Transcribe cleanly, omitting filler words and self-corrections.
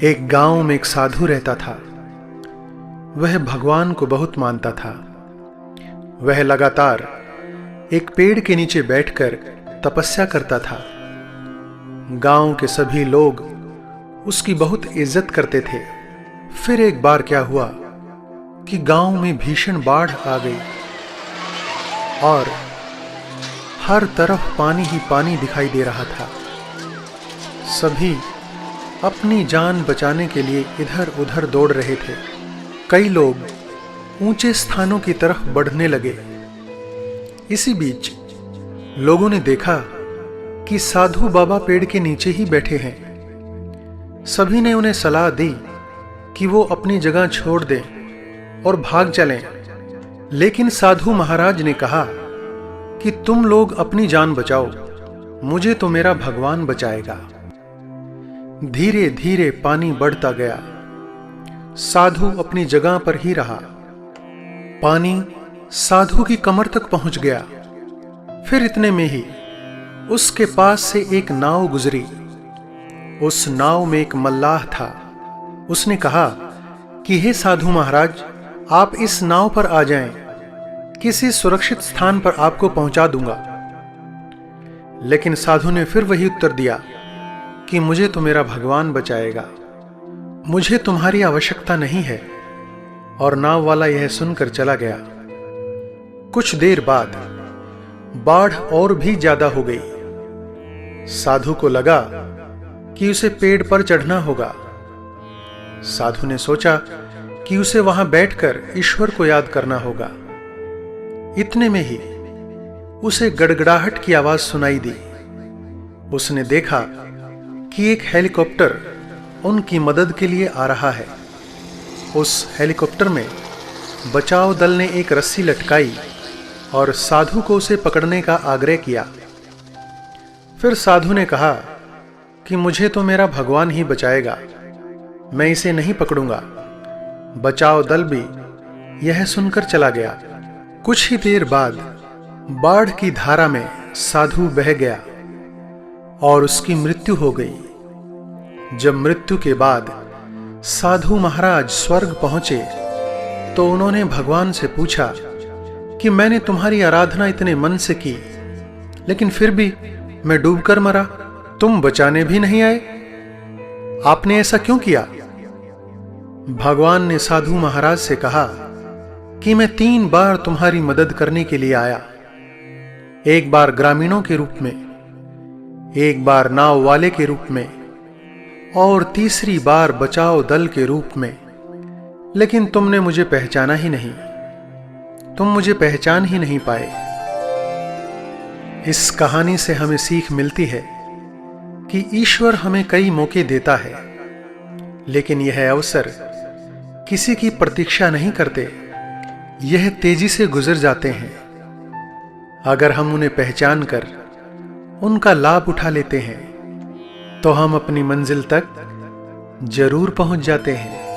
एक गांव में एक साधु रहता था। वह भगवान को बहुत मानता था। वह लगातार एक पेड़ के नीचे बैठकर तपस्या करता था। गांव के सभी लोग उसकी बहुत इज्जत करते थे। फिर एक बार क्या हुआ कि गांव में भीषण बाढ़ आ गई और हर तरफ पानी ही पानी दिखाई दे रहा था। सभी अपनी जान बचाने के लिए इधर उधर दौड़ रहे थे। कई लोग ऊंचे स्थानों की तरफ बढ़ने लगे। इसी बीच लोगों ने देखा कि साधु बाबा पेड़ के नीचे ही बैठे हैं। सभी ने उन्हें सलाह दी कि वो अपनी जगह छोड़ दें और भाग चलें। लेकिन साधु महाराज ने कहा कि तुम लोग अपनी जान बचाओ, मुझे तो मेरा भगवान बचाएगा। धीरे धीरे पानी बढ़ता गया। साधु अपनी जगह पर ही रहा। पानी साधु की कमर तक पहुंच गया। फिर इतने में ही उसके पास से एक नाव गुजरी। उस नाव में एक मल्लाह था। उसने कहा कि हे साधु महाराज, आप इस नाव पर आ जाएं, किसी सुरक्षित स्थान पर आपको पहुंचा दूंगा। लेकिन साधु ने फिर वही उत्तर दिया कि मुझे तो मेरा भगवान बचाएगा, मुझे तुम्हारी आवश्यकता नहीं है। और नाव वाला यह सुनकर चला गया। कुछ देर बाद बाढ़ और भी ज्यादा हो गई। साधु को लगा कि उसे पेड़ पर चढ़ना होगा। साधु ने सोचा कि उसे वहां बैठकर ईश्वर को याद करना होगा। इतने में ही उसे गड़गड़ाहट की आवाज सुनाई दी। उसने देखा कि एक हेलीकॉप्टर उनकी मदद के लिए आ रहा है। उस हेलीकॉप्टर में बचाव दल ने एक रस्सी लटकाई और साधु को उसे पकड़ने का आग्रह किया। फिर साधु ने कहा कि मुझे तो मेरा भगवान ही बचाएगा, मैं इसे नहीं पकड़ूंगा। बचाव दल भी यह सुनकर चला गया। कुछ ही देर बाद बाढ़ की धारा में साधु बह गया और उसकी मृत्यु हो गई। जब मृत्यु के बाद साधु महाराज स्वर्ग पहुंचे तो उन्होंने भगवान से पूछा कि मैंने तुम्हारी आराधना इतने मन से की, लेकिन फिर भी मैं डूबकर मरा, तुम बचाने भी नहीं आए, आपने ऐसा क्यों किया? भगवान ने साधु महाराज से कहा कि मैं 3 बार तुम्हारी मदद करने के लिए आया। एक बार ग्रामीणों के रूप में, एक बार नाव वाले के रूप में और तीसरी बार बचाव दल के रूप में, लेकिन तुमने मुझे पहचाना ही नहीं, तुम मुझे पहचान ही नहीं पाए। इस कहानी से हमें सीख मिलती है कि ईश्वर हमें कई मौके देता है, लेकिन यह अवसर किसी की प्रतीक्षा नहीं करते, यह तेजी से गुजर जाते हैं। अगर हम उन्हें पहचान कर उनका लाभ उठा लेते हैं तो हम अपनी मंजिल तक जरूर पहुंच जाते हैं।